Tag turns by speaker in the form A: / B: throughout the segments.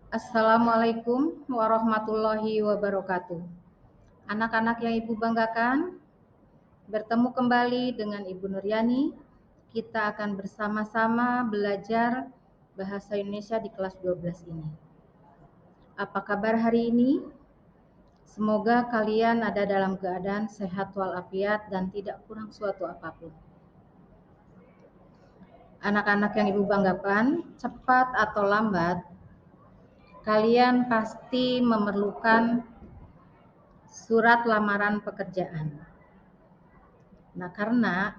A: Assalamualaikum warahmatullahi wabarakatuh. Anak-anak yang Ibu banggakan, bertemu kembali dengan Ibu Nuryani. Kita akan bersama-sama belajar bahasa Indonesia di kelas 12 ini. Apa kabar hari ini? Semoga kalian ada dalam keadaan sehat walafiat dan tidak kurang suatu apapun. Anak-anak yang Ibu banggakan, cepat atau lambat, kalian pasti memerlukan surat lamaran pekerjaan. Nah, karena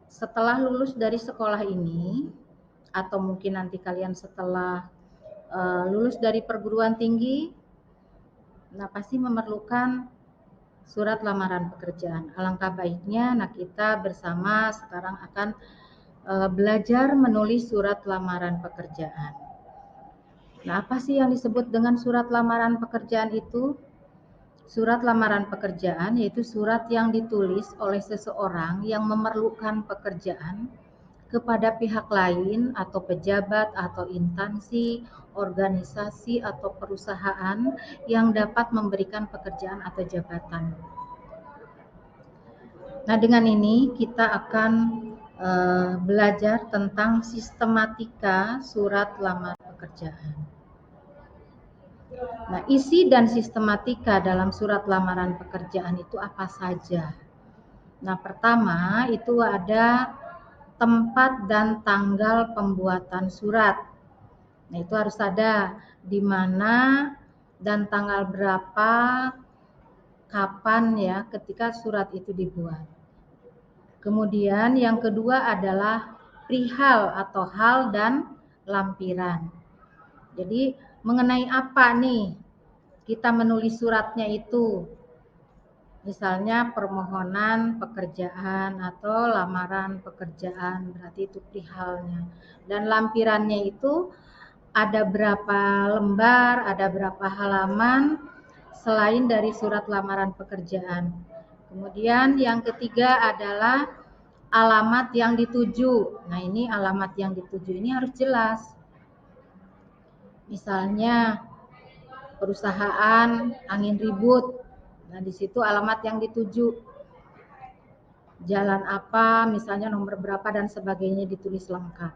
A: setelah lulus dari sekolah ini, atau mungkin nanti kalian setelah lulus dari perguruan tinggi, nah pasti memerlukan surat lamaran pekerjaan. Alangkah baiknya, nah kita bersama sekarang akan belajar menulis surat lamaran pekerjaan. Nah, apa sih yang disebut dengan surat lamaran pekerjaan itu? Surat lamaran pekerjaan yaitu surat yang ditulis oleh seseorang yang memerlukan pekerjaan kepada pihak lain atau pejabat atau instansi, organisasi atau perusahaan yang dapat memberikan pekerjaan atau jabatan. Nah, dengan ini kita akan belajar tentang sistematika surat lamaran pekerjaan. Nah, isi dan sistematika dalam surat lamaran pekerjaan itu apa saja? Nah, pertama itu ada tempat dan tanggal pembuatan surat. Nah, itu harus ada di mana dan tanggal berapa, kapan ya ketika surat itu dibuat. Kemudian yang kedua adalah perihal atau hal dan lampiran. Jadi mengenai apa nih kita menulis suratnya itu? Misalnya permohonan pekerjaan atau lamaran pekerjaan, berarti itu perihalnya. Dan lampirannya itu ada berapa lembar, ada berapa halaman selain dari surat lamaran pekerjaan. Kemudian yang ketiga adalah alamat yang dituju. Nah, ini alamat yang dituju ini harus jelas. Misalnya perusahaan Angin Ribut. Nah, di situ alamat yang dituju. Jalan apa, misalnya nomor berapa dan sebagainya ditulis lengkap.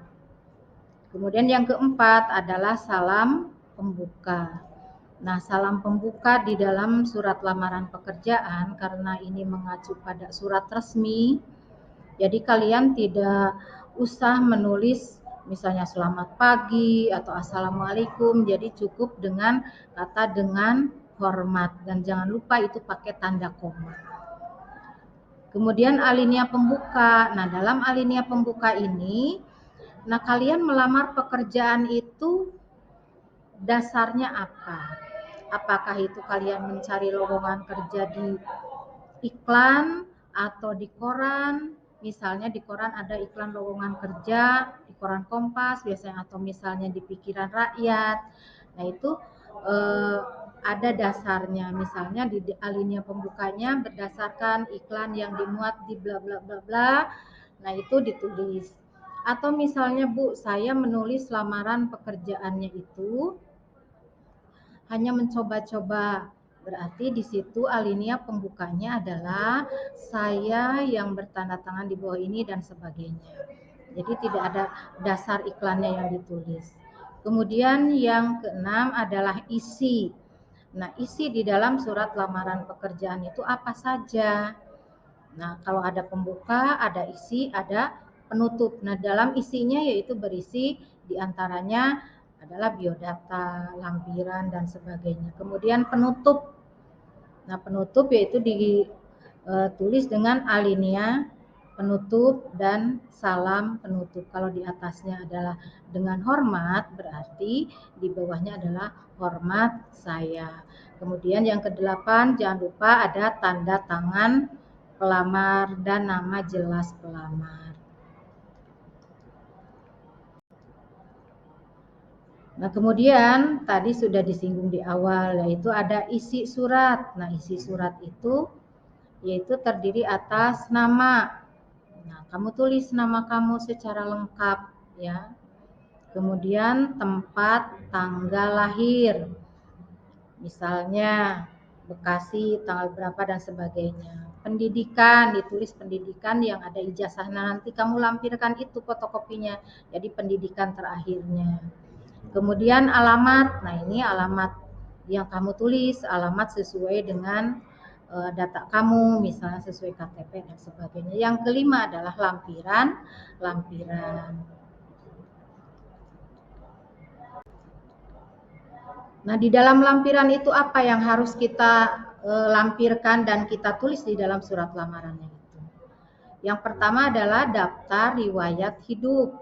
A: Kemudian yang keempat adalah salam pembuka. Nah, salam pembuka di dalam surat lamaran pekerjaan karena ini mengacu pada surat resmi. Jadi kalian tidak usah menulis misalnya selamat pagi atau assalamualaikum. Jadi cukup dengan kata dengan hormat dan jangan lupa itu pakai tanda koma. Kemudian alinea pembuka. Nah, dalam alinea pembuka ini, nah kalian melamar pekerjaan itu dasarnya apa? Apakah itu kalian mencari lowongan kerja di iklan atau di koran? Misalnya di koran ada iklan lowongan kerja, di koran Kompas biasanya, atau misalnya di Pikiran Rakyat. Nah, itu ada dasarnya. Misalnya di alinea pembukanya berdasarkan iklan yang dimuat di bla bla bla bla. Nah, itu ditulis. Atau misalnya, Bu, saya menulis lamaran pekerjaannya itu hanya mencoba-coba. Berarti di situ alinea pembukanya adalah saya yang bertanda tangan di bawah ini dan sebagainya. Jadi tidak ada dasar iklannya yang ditulis. Kemudian yang keenam adalah isi. Nah, isi di dalam surat lamaran pekerjaan itu apa saja? Nah, kalau ada pembuka, ada isi, ada penutup. Nah, dalam isinya yaitu berisi diantaranya adalah biodata, lampiran, dan sebagainya. Kemudian penutup. Nah, penutup yaitu ditulis dengan alinea penutup dan salam penutup. Kalau di atasnya adalah dengan hormat, berarti di bawahnya adalah hormat saya. Kemudian yang kedelapan, jangan lupa ada tanda tangan pelamar dan nama jelas pelamar. Nah, kemudian tadi sudah disinggung di awal, yaitu ada isi surat. Nah, isi surat itu yaitu terdiri atas nama. Nah, kamu tulis nama kamu secara lengkap ya. Kemudian tempat tanggal lahir, misalnya Bekasi tanggal berapa dan sebagainya. Pendidikan, ditulis pendidikan yang ada ijazahnya, nanti kamu lampirkan itu fotokopinya, jadi pendidikan terakhirnya. Kemudian alamat, nah ini alamat yang kamu tulis, alamat sesuai dengan data kamu, misalnya sesuai KTP dan sebagainya. Yang kelima adalah lampiran. Nah, di dalam lampiran itu apa yang harus kita lampirkan dan kita tulis di dalam surat lamarannya itu. Yang pertama adalah daftar riwayat hidup.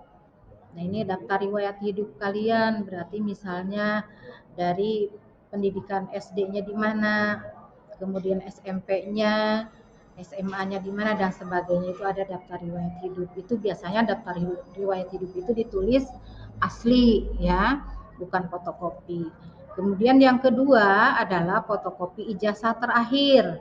A: Nah, ini daftar riwayat hidup kalian, berarti misalnya dari pendidikan SD-nya di mana, kemudian SMP-nya, SMA-nya di mana dan sebagainya, itu ada daftar riwayat hidup. Itu biasanya daftar riwayat hidup itu ditulis asli ya, bukan fotokopi. Kemudian yang kedua adalah fotokopi ijazah terakhir.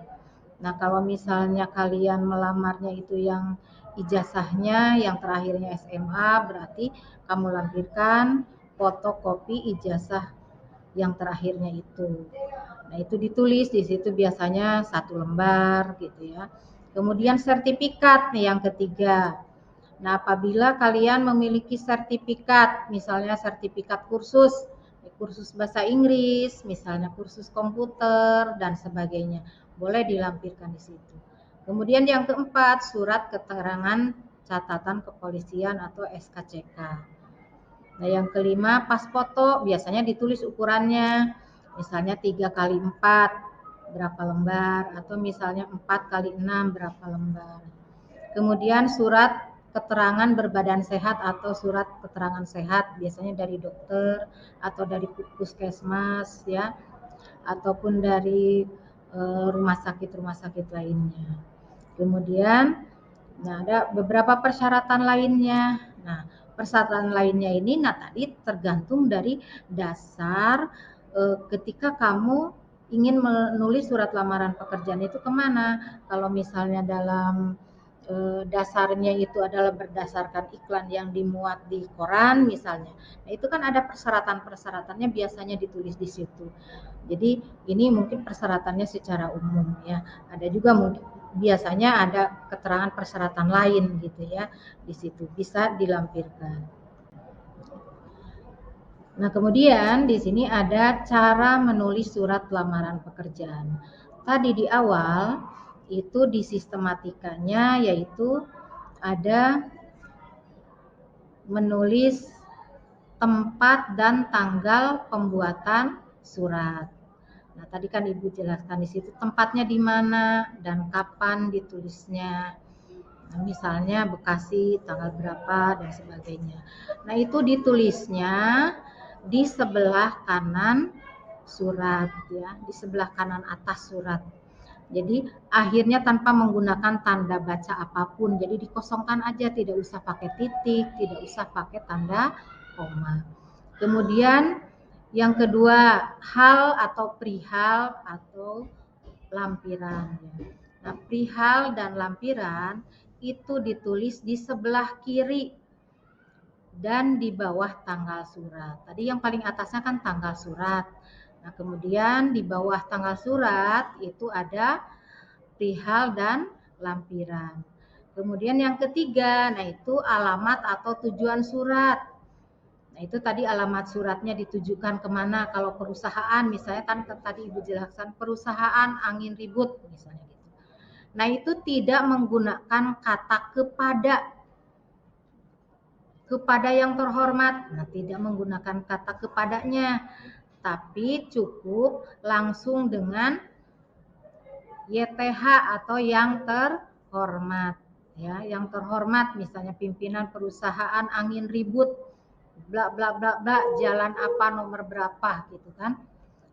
A: Nah, kalau misalnya kalian melamarnya itu yang ijazahnya yang terakhirnya SMA, berarti kamu lampirkan fotokopi ijazah yang terakhirnya itu. Nah, itu ditulis di situ biasanya 1 lembar gitu ya. Kemudian sertifikat nih yang ketiga. Nah, apabila kalian memiliki sertifikat, misalnya sertifikat kursus bahasa Inggris, misalnya kursus komputer dan sebagainya, boleh dilampirkan di situ. Kemudian yang keempat, surat keterangan catatan kepolisian atau SKCK. Nah, yang kelima, pas foto biasanya ditulis ukurannya, misalnya 3x4 berapa lembar, atau misalnya 4x6 berapa lembar. Kemudian surat keterangan berbadan sehat atau surat keterangan sehat, biasanya dari dokter atau dari puskesmas ya, ataupun dari rumah sakit lainnya. Kemudian ada beberapa persyaratan lainnya. Nah, persyaratan lainnya ini tadi tergantung dari dasar ketika kamu ingin menulis surat lamaran pekerjaan itu kemana. Kalau misalnya dalam dasarnya itu adalah berdasarkan iklan yang dimuat di koran misalnya. Nah, itu kan ada persyaratan-persyaratannya biasanya ditulis di situ. Jadi ini mungkin persyaratannya secara umum ya. Ada juga mungkin biasanya ada keterangan persyaratan lain gitu ya. Di situ bisa dilampirkan. Nah, kemudian di sini ada cara menulis surat lamaran pekerjaan. Tadi di awal itu di sistematikanya yaitu ada menulis tempat dan tanggal pembuatan surat. Nah, tadi kan Ibu jelaskan di situ tempatnya di mana dan kapan ditulisnya. Nah, misalnya Bekasi tanggal berapa dan sebagainya. Nah, itu ditulisnya di sebelah kanan surat ya, di sebelah kanan atas surat. Jadi akhirnya tanpa menggunakan tanda baca apapun. Jadi dikosongkan aja, tidak usah pakai titik, tidak usah pakai tanda koma. Kemudian yang kedua, hal atau perihal atau lampiran. Nah, perihal dan lampiran itu ditulis di sebelah kiri dan di bawah tanggal surat. Tadi yang paling atasnya kan tanggal surat. Nah, kemudian di bawah tanggal surat itu ada perihal dan lampiran. Kemudian yang ketiga, nah itu alamat atau tujuan surat. Nah, itu tadi alamat suratnya ditujukan kemana. Kalau perusahaan, misalnya kan tadi Ibu jelaskan perusahaan angin ribut misalnya gitu. Nah, itu tidak menggunakan kata kepada yang terhormat. Nah, tidak menggunakan kata kepadanya, tapi cukup langsung dengan YTH atau yang terhormat ya, yang terhormat misalnya pimpinan perusahaan angin ribut bla bla bla bla, jalan apa nomor berapa gitu kan.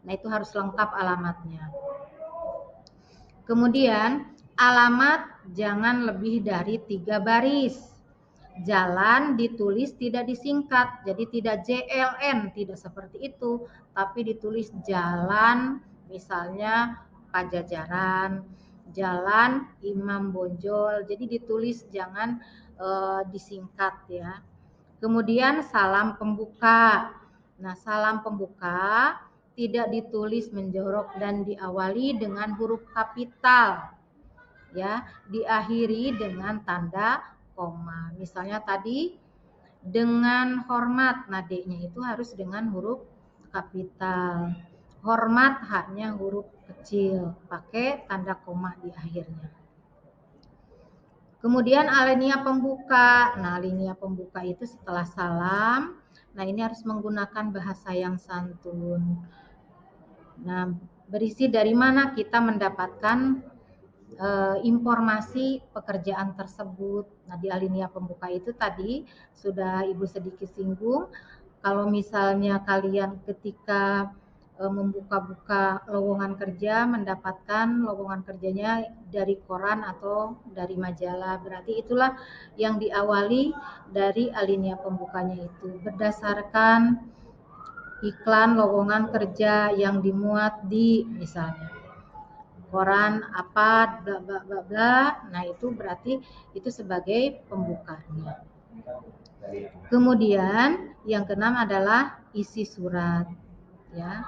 A: Nah, itu harus lengkap alamatnya. Kemudian alamat jangan lebih dari 3 baris. Jalan ditulis tidak disingkat, jadi tidak JLN, tidak seperti itu, tapi ditulis jalan misalnya Pajajaran, jalan Imam Bonjol, jadi ditulis jangan disingkat ya. Kemudian salam pembuka. Nah, salam pembuka tidak ditulis menjorok dan diawali dengan huruf kapital. Ya, diakhiri dengan tanda koma. Misalnya tadi dengan hormat, nah D-nya itu harus dengan huruf kapital. Hormat H-nya huruf kecil, pakai tanda koma di akhirnya. Kemudian alinea pembuka. Nah, alinea pembuka itu setelah salam. Nah, ini harus menggunakan bahasa yang santun. Nah, berisi dari mana kita mendapatkan informasi pekerjaan tersebut. Nah, di alinea pembuka itu tadi sudah Ibu sedikit singgung. Kalau misalnya kalian ketika membuka-buka lowongan kerja, mendapatkan lowongan kerjanya dari koran atau dari majalah, berarti itulah yang diawali dari alinea pembukanya itu berdasarkan iklan lowongan kerja yang dimuat di misalnya koran apa bla bla bla bla. Nah, itu berarti itu sebagai pembukanya. Kemudian yang keenam adalah isi surat, ya.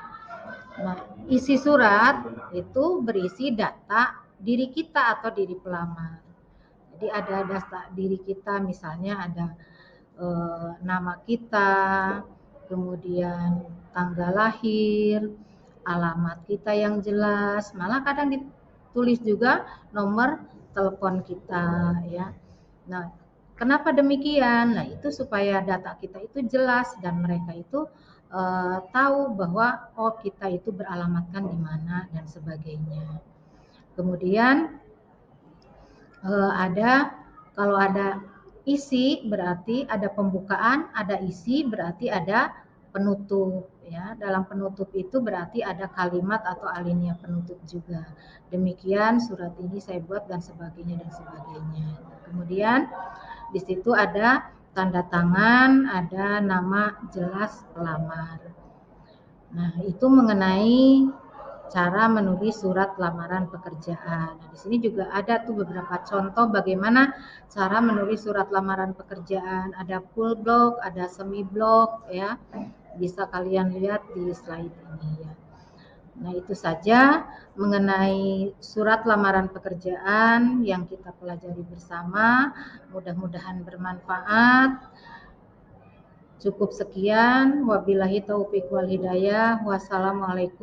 A: Nah, isi surat itu berisi data diri kita atau diri pelamar. Jadi ada data diri kita, misalnya ada nama kita, kemudian tanggal lahir, alamat kita yang jelas, malah kadang ditulis juga nomor telepon kita, ya. Nah, kenapa demikian? Nah, itu supaya data kita itu jelas dan mereka itu tahu bahwa oh kita itu beralamatkan di mana dan sebagainya. Kemudian kalau ada isi berarti ada pembukaan, ada isi berarti ada penutup, ya. Dalam penutup itu berarti ada kalimat atau alinea penutup juga. Demikian surat ini saya buat dan sebagainya dan sebagainya. Kemudian di situ ada tanda tangan, ada nama jelas pelamar. Nah, itu mengenai cara menulis surat lamaran pekerjaan. Nah, di sini juga ada tuh beberapa contoh bagaimana cara menulis surat lamaran pekerjaan. Ada full block, ada semi block, ya. Bisa kalian lihat di slide ini, ya. Nah, itu saja mengenai surat lamaran pekerjaan yang kita pelajari bersama. Mudah-mudahan bermanfaat. Cukup sekian. Wabillahi taufiq wal hidayah. Wassalamualaikum.